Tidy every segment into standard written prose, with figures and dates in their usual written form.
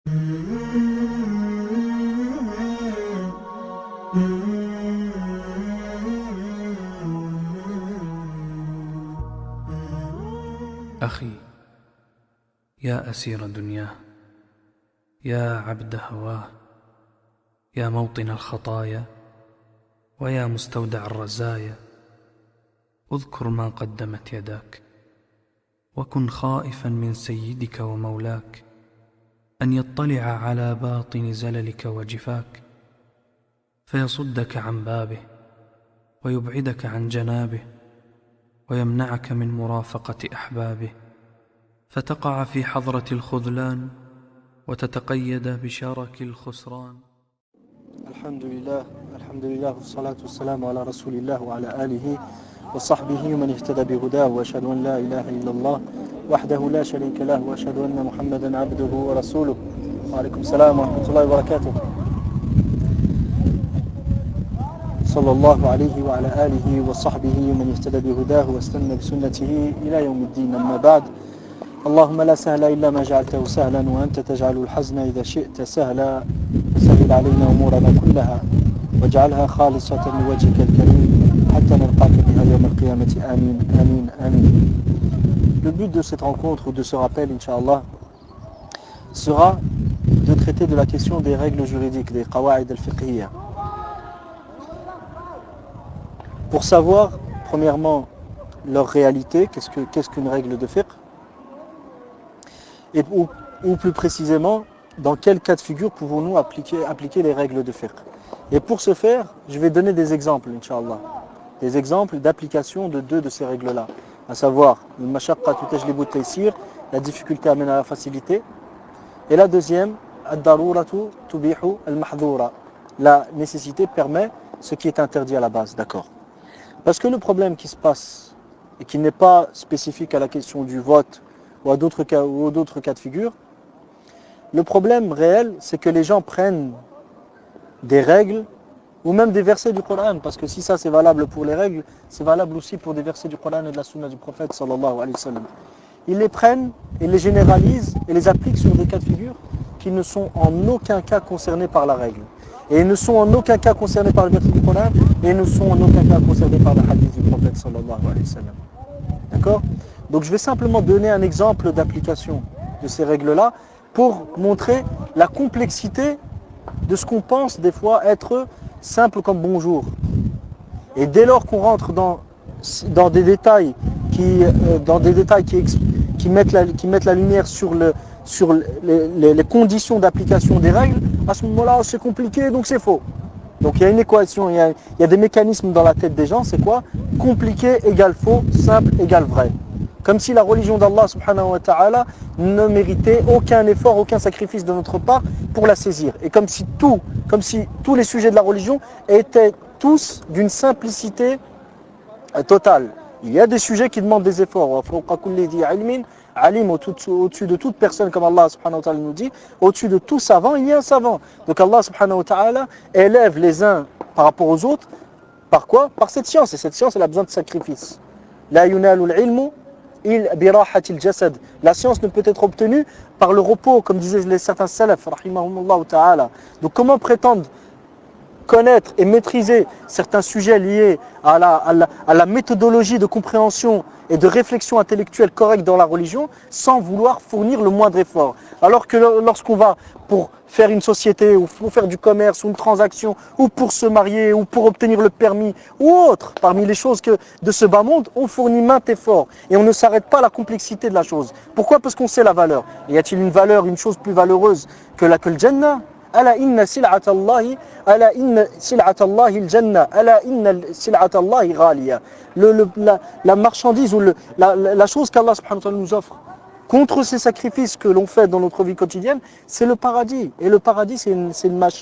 أخي، يا أسير دنياه، يا عبد هواه، يا موطن الخطايا، ويا مستودع الرزايا، اذكر ما قدمت يداك، وكن خائفا من سيدك ومولاك أن يطلع على باطن زللك وجفاك، فيصدك عن بابه ويبعدك عن جنابه ويمنعك من مرافقة أحبابه، فتقع في حضرة الخذلان وتتقيد بشرك الخسران. الحمد لله والصلاة والسلام على رسول الله وعلى آله وصحبه ومن اهتدى بهداه، وأشهد أن لا إله إلا الله وحده لا شريك له، وأشهد أن محمدا عبده ورسوله. وعليكم السلام ورحمة الله وبركاته. صلى الله عليه وعلى آله وصحبه ومن اهتدى بهداه واستنى بسنته إلى يوم الدين. أما بعد، اللهم لا سهل إلا ما جعلته سهلا وأنت تجعل الحزن إذا شئت سهلا، سهل علينا أمورنا كلها واجعلها خالصة لوجهك الكريم حتى نلقاك بها يوم القيامة. آمين آمين آمين. Le but de cette rencontre ou de ce rappel, Inch'Allah, sera de traiter de la question des règles juridiques, des qawa'id al-fiqhiyya. Pour savoir, premièrement, leur réalité, qu'est-ce qu'une règle de fiqh, et ou plus précisément, dans quel cas de figure pouvons-nous appliquer les règles de fiqh. Et pour ce faire, je vais donner des exemples, Inch'Allah. Des exemples d'application de deux de ces règles-là. À savoir, al-mashaqqatu tajlibu at-taysir, la difficulté amène à la facilité. Et la deuxième, ad-daruratu tubihu al-mahdhura, la nécessité permet ce qui est interdit à la base. D'accord. Parce que le problème qui se passe, et qui n'est pas spécifique à la question du vote ou à d'autres cas de figure, le problème réel, c'est que les gens prennent des règles ou même des versets du Coran, parce que si ça c'est valable pour les règles, c'est valable aussi pour des versets du Coran et de la Sunna du prophète sallallahu alayhi wa sallam. Ils les prennent et les généralisent et les appliquent sur des cas de figure qui ne sont en aucun cas concernés par la règle. Et ils ne sont en aucun cas concernés par le verset du Coran et ils ne sont en aucun cas concernés par le hadith du prophète sallallahu alayhi wa sallam. D'accord ? Donc je vais simplement donner un exemple d'application de ces règles-là pour montrer la complexité de ce qu'on pense des fois être simple comme bonjour. Et dès lors qu'on rentre dans des détails qui mettent la lumière sur les conditions d'application des règles, à ce moment-là c'est compliqué, donc c'est faux. Donc il y a une équation, il y a des mécanismes dans la tête des gens, c'est quoi ? Compliqué égale faux, simple égale vrai. Comme si la religion d'Allah subhanahu wa ta'ala ne méritait aucun effort, aucun sacrifice de notre part pour la saisir. Et comme si tous les sujets de la religion étaient tous d'une simplicité totale. Il y a des sujets qui demandent des efforts. Au-dessus de toute personne, comme Allah subhanahu wa ta'ala nous dit, au-dessus de tout savant, il y a un savant. Donc Allah subhanahu wa ta'ala élève les uns par rapport aux autres. Par quoi ? Par cette science. Et cette science, elle a besoin de sacrifice. La yunalu al-ilmu birahatil jasad. La science ne peut être obtenue par le repos, comme disaient certains salaf, rahimahumullah ta'ala. Donc comment prétendre connaître et maîtriser certains sujets liés à la méthodologie de compréhension et de réflexion intellectuelle correcte dans la religion sans vouloir fournir le moindre effort. Alors que lorsqu'on va pour faire une société ou pour faire du commerce ou une transaction ou pour se marier ou pour obtenir le permis ou autre, parmi les choses de ce bas monde, on fournit maintes efforts et on ne s'arrête pas à la complexité de la chose. Pourquoi ? Parce qu'on sait la valeur. Et y a-t-il une valeur, une chose plus valeureuse que le Jannah ? Ala inna sil'atallahi al-jannah, ala inna sil'atallahi ghaliya. La marchandise ou la chose qu'Allah subhanahu wa ta'ala nous offre contre ces sacrifices que l'on fait dans notre vie quotidienne, c'est le paradis. Et le paradis, c'est une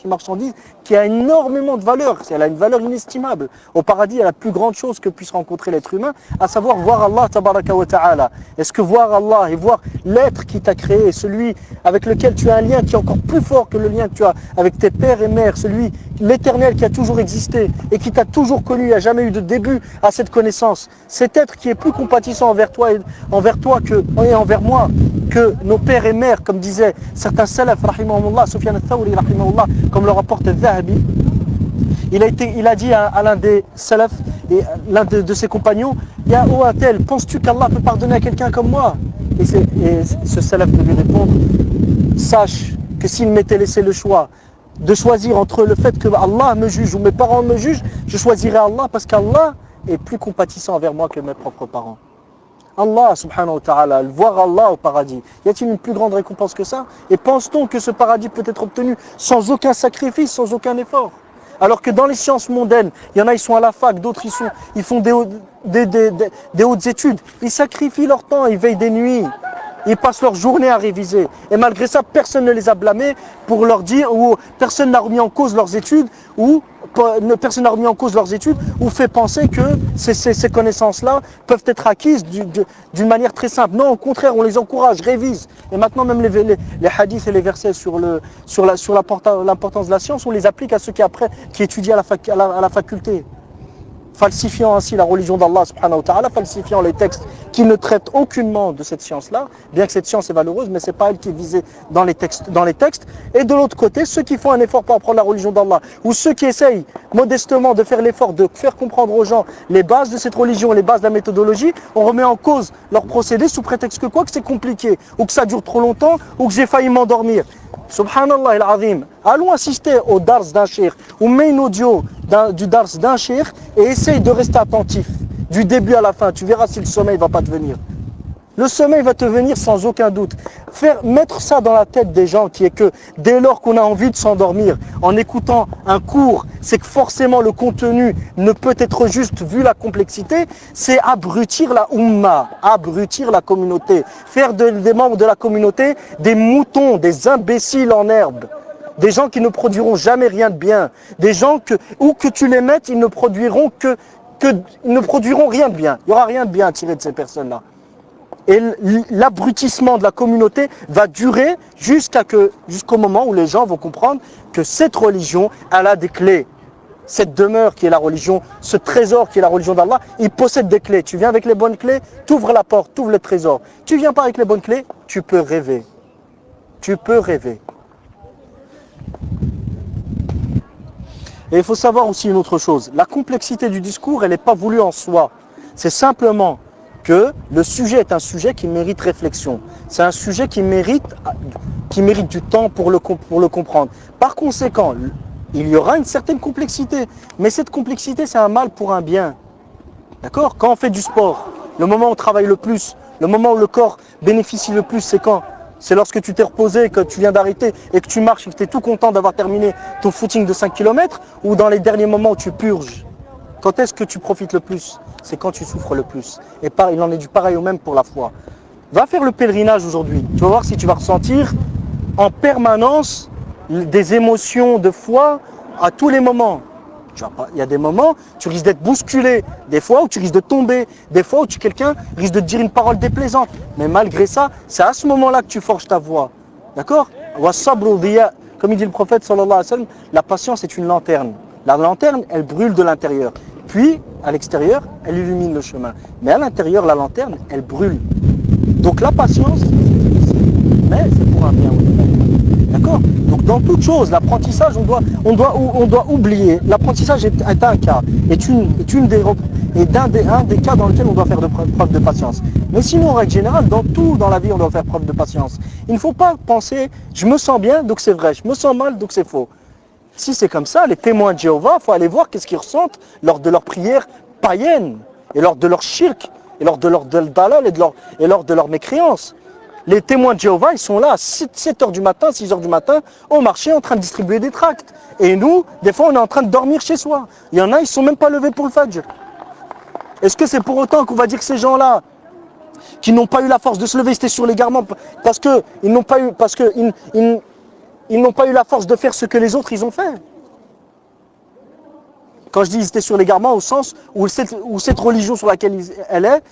marchandise qui a énormément de valeur. Elle a une valeur inestimable. Au paradis, il y a la plus grande chose que puisse rencontrer l'être humain, à savoir voir Allah tabaraka wa ta'ala. Est-ce que voir Allah et voir l'être qui t'a créé, celui avec lequel tu as un lien qui est encore plus fort que le lien que tu as avec tes pères et mères, l'éternel qui a toujours existé et qui t'a toujours connu, il n'y a jamais eu de début à cette connaissance. Cet être qui est plus compatissant envers toi et envers moi que nos pères et mères, comme disaient certains salaf, rahimahumullah, Sufyan al-Thawri, rahimahullah, comme le rapporte al-Dhahabi, il a dit à l'un des salaf, et l'un de ses compagnons, Ya ou un tel, penses-tu qu'Allah peut pardonner à quelqu'un comme moi? Et ce salaf de lui répondre, sache que s'il m'était laissé le choix de choisir entre le fait que Allah me juge ou mes parents me jugent, je choisirais Allah parce qu'Allah est plus compatissant envers moi que mes propres parents. Allah subhanahu wa ta'ala, voir Allah au paradis, y a-t-il une plus grande récompense que ça? Et pense-t-on que ce paradis peut être obtenu sans aucun sacrifice, sans aucun effort? Alors que dans les sciences mondaines, il y en a, ils sont à la fac, d'autres ils font des hautes études, ils sacrifient leur temps, ils veillent des nuits, ils passent leur journée à réviser. Et malgré ça, personne ne les a blâmés pour leur dire, ou personne n'a remis en cause leurs études, ou fait penser que ces connaissances-là peuvent être acquises d'une manière très simple. Non, au contraire, on les encourage, révise. Et maintenant, même les hadiths et les versets sur l'importance de la science, on les applique à ceux qui étudient à la faculté. Falsifiant ainsi la religion d'Allah subhanahu wa ta'ala, falsifiant les textes qui ne traitent aucunement de cette science-là, bien que cette science est valeureuse, mais ce n'est pas elle qui est visée dans les textes. Et de l'autre côté, ceux qui font un effort pour apprendre la religion d'Allah, ou ceux qui essayent modestement de faire l'effort de faire comprendre aux gens les bases de cette religion, les bases de la méthodologie, on remet en cause leur procédé sous prétexte que c'est compliqué, ou que ça dure trop longtemps, ou que j'ai failli m'endormir. Subhanallah al-Azim, allons assister au dars d'un cheikh ou mets une audio du dars d'un cheikh et essaye de rester attentif du début à la fin. Tu verras si le sommeil ne va pas te venir. Le sommeil va te venir sans aucun doute. Mettre ça dans la tête des gens qui est que dès lors qu'on a envie de s'endormir en écoutant un cours, c'est que forcément le contenu ne peut être juste vu la complexité, c'est abrutir la umma, abrutir la communauté, faire des membres de la communauté des moutons, des imbéciles en herbe. Des gens qui ne produiront jamais rien de bien. Des gens où que tu les mettes, ils ne produiront rien de bien. Il n'y aura rien de bien à tirer de ces personnes-là. Et l'abrutissement de la communauté va durer jusqu'au moment où les gens vont comprendre que cette religion, elle a des clés. Cette demeure qui est la religion, ce trésor qui est la religion d'Allah, il possède des clés. Tu viens avec les bonnes clés, tu ouvres la porte, tu ouvres le trésor. Tu viens pas avec les bonnes clés, tu peux rêver. Tu peux rêver. Et il faut savoir aussi une autre chose. La complexité du discours, elle n'est pas voulue en soi. C'est simplement que le sujet est un sujet qui mérite réflexion. C'est un sujet qui mérite du temps pour le comprendre. Par conséquent, il y aura une certaine complexité. Mais cette complexité, c'est un mal pour un bien. D'accord? Quand on fait du sport, le moment où on travaille le plus, le moment où le corps bénéficie le plus, c'est quand? C'est lorsque tu t'es reposé, que tu viens d'arrêter et que tu marches et que tu es tout content d'avoir terminé ton footing de 5 km, ou dans les derniers moments où tu purges? Quand est-ce que tu profites le plus? C'est quand tu souffres le plus. Et il en est du pareil au même pour la foi. Va faire le pèlerinage aujourd'hui. Tu vas voir si tu vas ressentir en permanence des émotions de foi à tous les moments. Il y a des moments, tu risques d'être bousculé, des fois où tu risques de tomber, des fois où quelqu'un risque de te dire une parole déplaisante. Mais malgré ça, c'est à ce moment-là que tu forges ta voix. D'accord? Comme il dit le prophète sallallahu alayhi wa sallam, la patience est une lanterne. La lanterne, elle brûle de l'intérieur. Puis, à l'extérieur, elle illumine le chemin. Mais à l'intérieur, la lanterne, elle brûle. Donc la patience, c'est difficile, mais c'est pour un bien. D'accord? Donc dans toute chose, l'apprentissage, on doit oublier. L'apprentissage est un cas, un des cas dans lesquels on doit faire preuve de patience. Mais sinon, en règle générale, dans tout dans la vie, on doit faire preuve de patience. Il ne faut pas penser, je me sens bien, donc c'est vrai, je me sens mal, donc c'est faux. Si c'est comme ça, les témoins de Jéhovah, il faut aller voir qu'est-ce qu'ils ressentent lors de leurs prières païennes, et lors de leur shirk, et lors de leur dalal, et lors de leur mécréance. Les témoins de Jéhovah, ils sont là à 7h du matin, 6h du matin, au marché, en train de distribuer des tracts. Et nous, des fois, on est en train de dormir chez soi. Il y en a, ils ne sont même pas levés pour le Fajr. Est-ce que c'est pour autant qu'on va dire que ces gens-là, qui n'ont pas eu la force de se lever, c'était sur l'égarement, parce qu'ils n'ont pas eu la force de faire ce que les autres, ils ont fait? Quand je dis ils étaient sur l'égarement, au sens où cette religion sur laquelle elle est,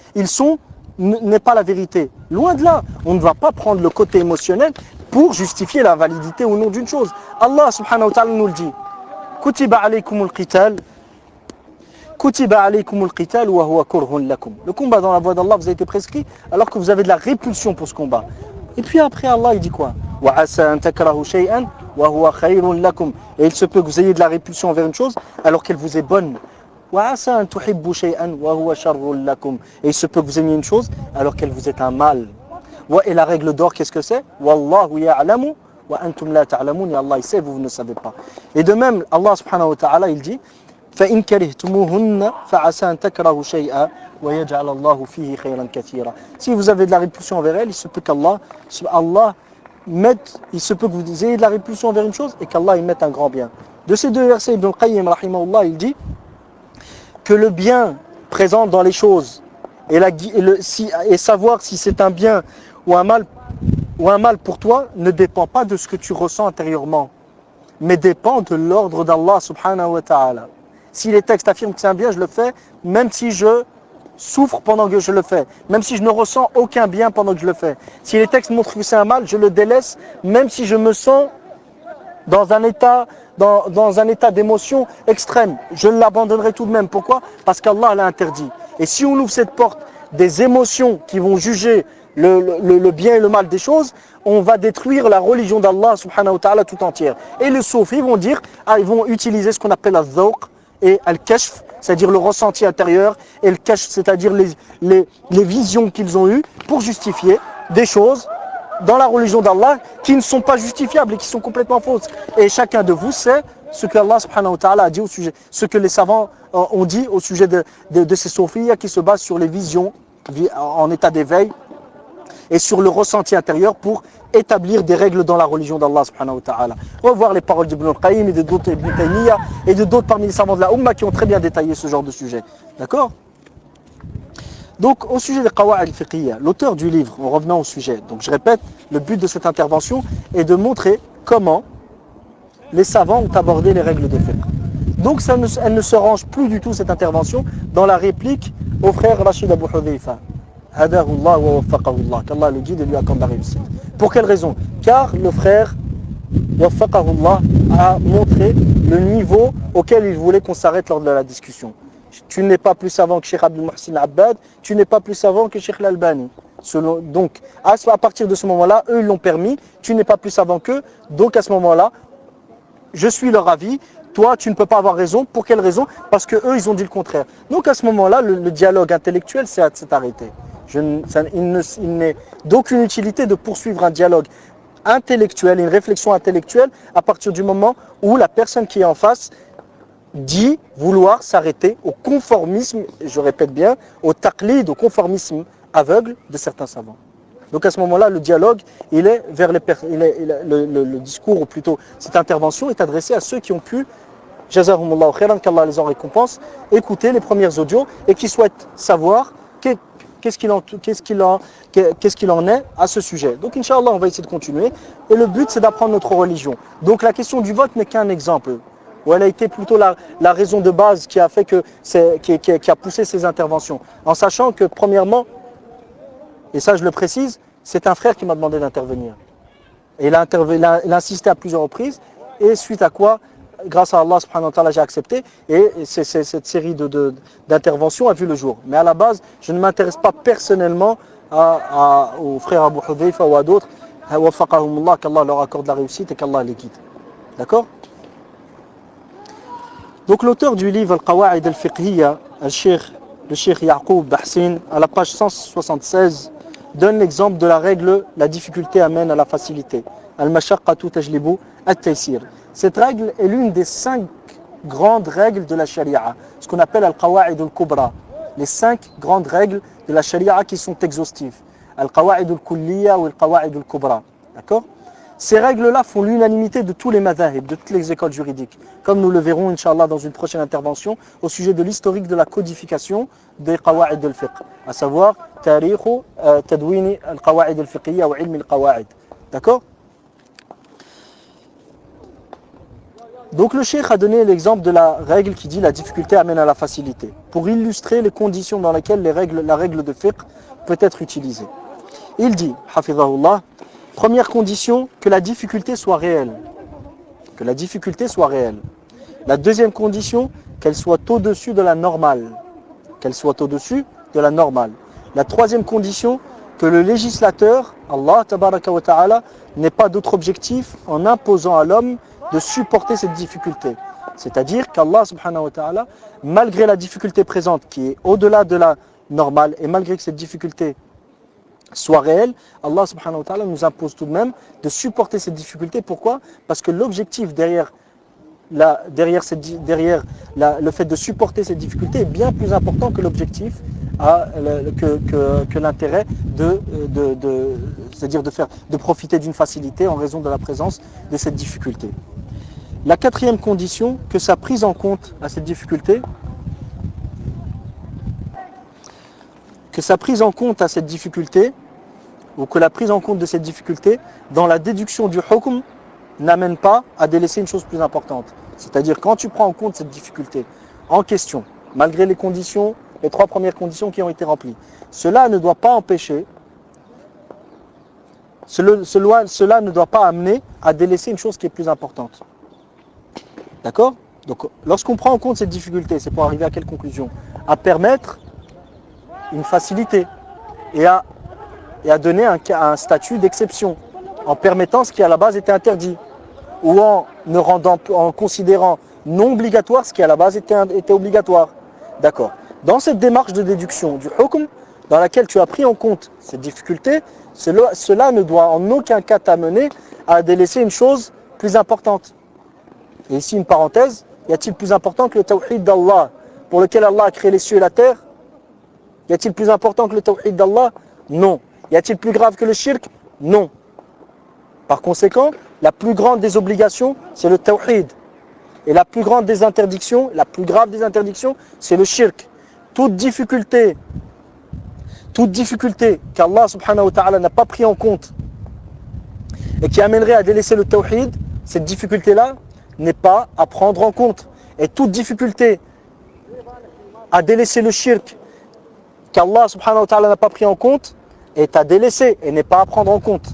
n'est pas la vérité. Loin de là, on ne va pas prendre le côté émotionnel pour justifier la validité ou non d'une chose. Allah subhanahu wa ta'ala nous le dit. Kutiba alaykumul qital. Kutiba alaykumul qital wa huwa kurhun lakum. Le combat dans la voie d'Allah vous a été prescrit alors que vous avez de la répulsion pour ce combat. Et puis après Allah il dit quoi? وَعَسَىٰ أَن تَكْرَهُوا شَيْئًا وَهُوَ خَيْرٌ لَكُمْ. Et il se peut que vous ayez de la répulsion envers une chose alors qu'elle vous est bonne. وَعَسَىٰ أَن تُحِبُّوا شَيْئًا وَهُوَ شَرٌّ لَكُمْ. Et il se peut que vous aimiez une chose alors qu'elle vous est un mal. Et la règle d'or, qu'est-ce que c'est? وَاللَّهُ يَعْلَمُ وَأَنْتُمْ لَا تَعْلَمُونَ. Et Allah il sait, vous ne savez pas. Et de même, Allah subhanahu wa ta'ala il dit فَإِنْ كَرِهْتُمُوهُنَّ فَعَسَىٰ أَن تَكْرَهُوا شَيْئًا وَيَجْعَلَ اللَّهُ فِيهِ خَيْرًا كَثِيرًا. Si vous avez de la répulsion envers elle, il se peut qu'Allah il se peut que vous ayez de la répulsion envers une chose et qu'Allah y mette un grand bien. De ces deux versets, Ibn al-Qayyim rahimahullah, il dit que le bien présent dans les choses et savoir si c'est un bien ou un mal pour toi ne dépend pas de ce que tu ressens intérieurement, mais dépend de l'ordre d'Allah subhanahu wa ta'ala. Si les textes affirment que c'est un bien, je le fais, même si je souffre pendant que je le fais, même si je ne ressens aucun bien pendant que je le fais. Si les textes montrent que c'est un mal, je le délaisse, même si je me sens dans un état d'émotion extrême. Je l'abandonnerai tout de même. Pourquoi? Parce qu'Allah l'a interdit. Et si on ouvre cette porte des émotions qui vont juger le bien et le mal des choses, on va détruire la religion d'Allah subhanahu wa ta'ala tout entière. Et les soufis vont dire, ils vont utiliser ce qu'on appelle al-dhawq et al-kashf, c'est-à-dire le ressenti intérieur, et le kashf, c'est-à-dire les visions qu'ils ont eues pour justifier des choses dans la religion d'Allah qui ne sont pas justifiables et qui sont complètement fausses. Et chacun de vous sait ce que Allah subhanahu wa ta'ala a dit au sujet, ce que les savants ont dit au sujet de ces soufis qui se basent sur les visions en état d'éveil et sur le ressenti intérieur pour établir des règles dans la religion d'Allah subhanahu wa ta'ala. Revoir les paroles d'Ibn al-Qayyim et de d'autres Ibn Taymiyyah et de d'autres parmi les savants de la Ummah qui ont très bien détaillé ce genre de sujet. D'accord? Donc au sujet des qawa'id al-fiqhiyya, l'auteur du livre, en revenant au sujet, donc je répète, le but de cette intervention est de montrer comment les savants ont abordé les règles de fiqh. Donc elle ne se range plus du tout cette intervention dans la réplique au frère Rashid Abu Hudhayfa. Hadahullah wa waffaqahullah, qu'Allah le guide et lui accorde la réussite. Pour quelle raison? Car le frère waffaqahullah a montré le niveau auquel il voulait qu'on s'arrête lors de la discussion. Tu n'es pas plus savant que Cheikh Abdul Muhsin Abbad, tu n'es pas plus savant que Cheikh Al-Albani. Donc à partir de ce moment-là, eux ils l'ont permis, tu n'es pas plus savant qu'eux, donc à ce moment-là, je suis leur avis, toi tu ne peux pas avoir raison. Pour quelle raison? Parce que eux ils ont dit le contraire. Donc à ce moment-là, le dialogue intellectuel s'est arrêté. Il n'est d'aucune utilité de poursuivre un dialogue intellectuel, une réflexion intellectuelle à partir du moment où la personne qui est en face dit vouloir s'arrêter au conformisme, je répète bien, au taqlid, au conformisme aveugle de certains savants. Donc à ce moment-là, le dialogue, il est vers le discours, ou plutôt cette intervention est adressée à ceux qui ont pu, jazahumullahu khairan, qu'Allah les en récompense, écouter les premières audios et qui souhaitent savoir qu'est-ce qu'il en est à ce sujet. Donc Inch'Allah, on va essayer de continuer. Et le but, c'est d'apprendre notre religion. Donc la question du vote n'est qu'un exemple. Où elle a été plutôt la raison de base qui a fait qui a poussé ces interventions. En sachant que, premièrement, et ça je le précise, c'est un frère qui m'a demandé d'intervenir. Et il a insisté à plusieurs reprises, et suite à quoi, grâce à Allah subhanahu wa ta'ala, j'ai accepté, et cette série d'interventions a vu le jour. Mais à la base, je ne m'intéresse pas personnellement aux frères Abu Hudhayfa ou à d'autres, qu'Allah leur accorde la réussite et qu'Allah les guide. D'accord? Donc l'auteur du livre Al-Qawa'id al-Fiqhiyya, le Cheikh Ya'qub Bahsin, à la page 176, donne l'exemple de la règle « La difficulté amène à la facilité ». Al-Mashaqqatu tajlibu at-taysir. Cette règle est l'une des 5 grandes règles de la sharia, ce qu'on appelle Al-Qawa'id al-Kubra. Les 5 grandes règles de la sharia qui sont exhaustives. Al-Qawa'id al-Kulliyya ou Al-Qawa'id al-Kubra. D'accord? Ces règles-là font l'unanimité de tous les madhahib, de toutes les écoles juridiques, comme nous le verrons, Inch'Allah, dans une prochaine intervention, au sujet de l'historique de la codification des qawa'id al-fiqh, à savoir, tarikhu tadwini al-qawa'id al-fiqhiyya ou ilm al-qawa'id. D'accord? Donc le cheikh a donné l'exemple de la règle qui dit la difficulté amène à la facilité, pour illustrer les conditions dans lesquelles la règle de fiqh peut être utilisée. Il dit, hafidhahullah, première condition, que la difficulté soit réelle. Que la difficulté soit réelle. La deuxième condition, qu'elle soit au-dessus de la normale. Qu'elle soit au-dessus de la normale. La troisième condition, que le législateur, Allah tabaraka wa ta'ala, n'ait pas d'autre objectif en imposant à l'homme de supporter cette difficulté. C'est-à-dire qu'Allah subhanahu wa ta'ala, malgré la difficulté présente qui est au-delà de la normale et malgré que cette difficulté soit réelle, Allah subhanahu wa ta'ala nous impose tout de même de supporter cette difficulté. Pourquoi ? Parce que l'objectif derrière le fait de supporter cette difficulté est bien plus important que l'objectif, que l'intérêt c'est-à-dire de profiter d'une facilité en raison de la présence de cette difficulté. La quatrième condition, que sa prise en compte à cette difficulté, ou que la prise en compte de cette difficulté dans la déduction du hukm n'amène pas à délaisser une chose plus importante. C'est-à-dire quand tu prends en compte cette difficulté en question, malgré les conditions, les 3 premières conditions qui ont été remplies, cela ne doit pas empêcher, cela ne doit pas amener à délaisser une chose qui est plus importante. D'accord ? Donc lorsqu'on prend en compte cette difficulté, c'est pour arriver à quelle conclusion ? À permettre une facilité et à donner un statut d'exception en permettant ce qui à la base était interdit ou en considérant non obligatoire ce qui à la base était obligatoire. D'accord. Dans cette démarche de déduction du hukm, dans laquelle tu as pris en compte cette difficulté, cela ne doit en aucun cas t'amener à délaisser une chose plus importante. Et ici une parenthèse, y a-t-il plus important que le tawhid d'Allah pour lequel Allah a créé les cieux et la terre ? Y a-t-il plus important que le tawhid d'Allah ? Non. Y a-t-il plus grave que le shirk ? Non. Par conséquent, la plus grande des obligations, c'est le tawhid. Et la plus grande des interdictions, la plus grave des interdictions, c'est le shirk. Toute difficulté qu'Allah subhanahu wa ta'ala n'a pas pris en compte et qui amènerait à délaisser le tawhid, cette difficulté-là n'est pas à prendre en compte. Et toute difficulté à délaisser le shirk qu'Allah subhanahu wa ta'ala n'a pas pris en compte est à délaisser et n'est pas à prendre en compte.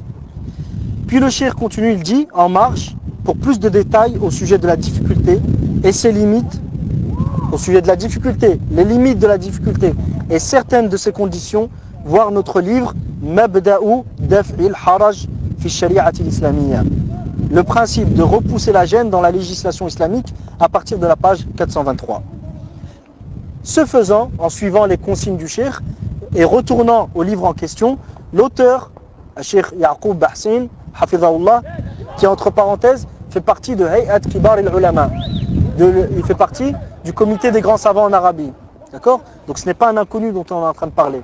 Puis le cheikh continue, il dit en marche pour plus de détails au sujet de la difficulté et ses limites, au sujet de la difficulté, les limites de la difficulté et certaines de ses conditions, voir notre livre Mabda'u Daf'il Haraj fi Shari'ati l'Islamiyya. Le principe de repousser la gêne dans la législation islamique à partir de la page 423. Ce faisant, en suivant les consignes du cheikh et retournant au livre en question, l'auteur, Cheikh Yaqub Bahsin, Hafidhahullah, qui entre parenthèses fait partie de Hay'at Kibar al-Ulama. Il fait partie du comité des grands savants en Arabie. D'accord ? Donc ce n'est pas un inconnu dont on est en train de parler.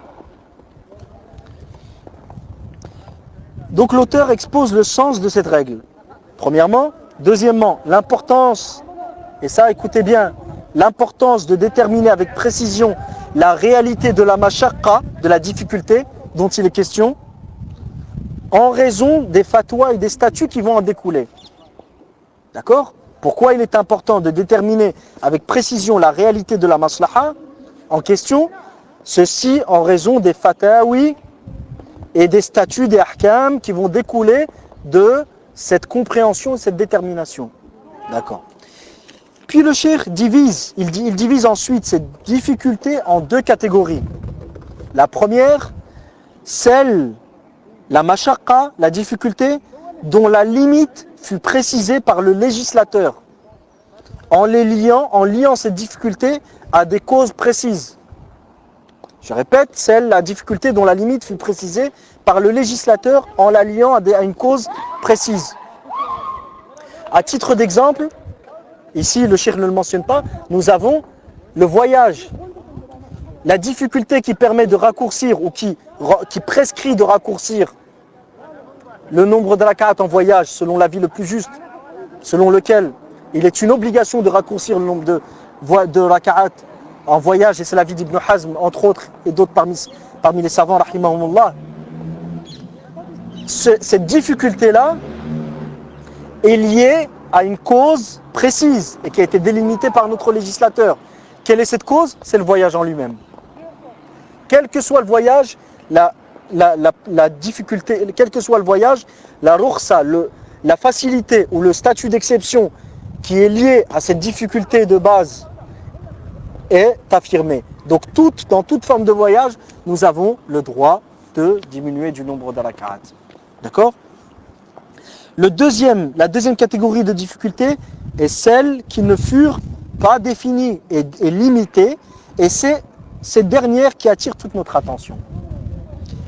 Donc l'auteur expose le sens de cette règle. Premièrement. Deuxièmement, l'importance, et ça écoutez bien, l'importance de déterminer avec précision la réalité de la mashaqqa, de la difficulté dont il est question, en raison des fatwas et des statuts qui vont en découler. D'accord ? Pourquoi il est important de déterminer avec précision la réalité de la maslaha en question ? Ceci en raison des fatawi et des statuts, des ahkam qui vont découler de cette compréhension et cette détermination. D'accord ? Puis le cheikh divise, il divise ensuite cette difficulté en 2 catégories. La première, la mashaqqa, la difficulté, dont la limite fut précisée par le législateur, en liant cette difficulté à des causes précises. Je répète, la difficulté dont la limite fut précisée par le législateur en la liant à une cause précise. À titre d'exemple, ici le cheikh ne le mentionne pas, nous avons le voyage. La difficulté qui permet de raccourcir ou qui prescrit de raccourcir le nombre de rak'at en voyage selon l'avis le plus juste, selon lequel il est une obligation de raccourcir le nombre de rak'at en voyage, et c'est l'avis d'Ibn Hazm entre autres et d'autres parmi les savants rahimahumullah. Cette difficulté-là est liée à une cause précise et qui a été délimitée par notre législateur. Quelle est cette cause ? C'est le voyage en lui-même. Quel que soit le voyage, la difficulté, quel que soit le voyage, la rukhsa, la facilité ou le statut d'exception qui est lié à cette difficulté de base est affirmé. Donc dans toute forme de voyage, nous avons le droit de diminuer du nombre de rak'at. D'accord? La deuxième catégorie de difficultés est celles qui ne furent pas définies et limitées, et c'est ces dernières qui attirent toute notre attention.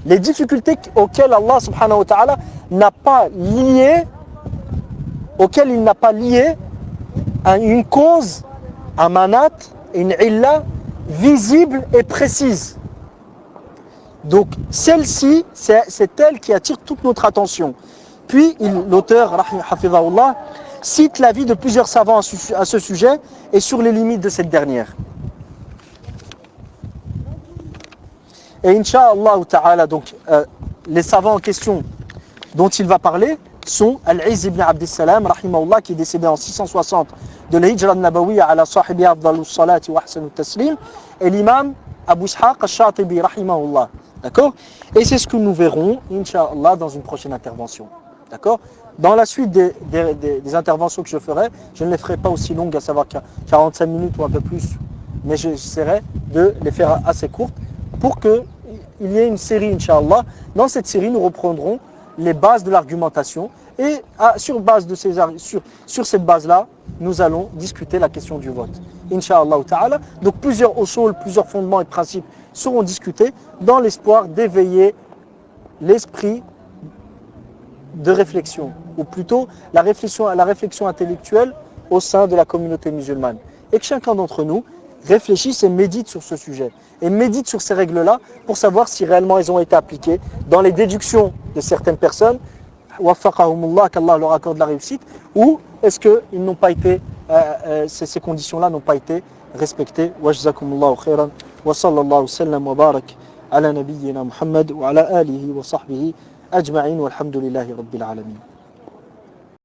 Les difficultés auxquelles Allah subhanahu wa ta'ala n'a pas lié, auxquelles il n'a pas lié une cause, un manat, une illa visible et précise. Donc celle-ci, c'est elle qui attire toute notre attention. Puis l'auteur, hafidhahullah, cite l'avis de plusieurs savants à ce sujet et sur les limites de cette dernière. Et Inch'Allah ta'ala, donc les savants en question dont il va parler sont Al-Izz ibn Abdissalam, rahimahullah, qui est décédé en 660 de la Hijra al-Nabawiyya ala sahibi afdalus salati wa ahsanut taslim, et l'imam Abu Ishaq al-Shatibi, rahimahullah. D'accord? Et c'est ce que nous verrons, Inch'Allah, dans une prochaine intervention. D'accord? Dans la suite des interventions que je ferai, je ne les ferai pas aussi longues, à savoir 45 minutes ou un peu plus, mais j'essaierai de les faire assez courtes pour qu'il y ait une série, Inch'Allah. Dans cette série, nous reprendrons les bases de l'argumentation et sur cette base-là, nous allons discuter la question du vote. Inch'Allah ta'ala. Donc plusieurs usul, plusieurs fondements et principes seront discutés dans l'espoir d'éveiller l'esprit de réflexion, ou plutôt la réflexion intellectuelle au sein de la communauté musulmane. Et que chacun d'entre nous réfléchisse et médite sur ce sujet, et médite sur ces règles-là pour savoir si réellement elles ont été appliquées dans les déductions de certaines personnes, waffaqahumullah, qu'Allah leur accorde la réussite, ou est-ce que ils n'ont pas été, ces conditions-là n'ont pas été respectées. Wa jazakumullahu khairan, wa sallallahu sallam wa barak ala nabiyyina Muhammad wa ala alihi wa sahbihi ajma'in walhamdulillahi rabbil alamin.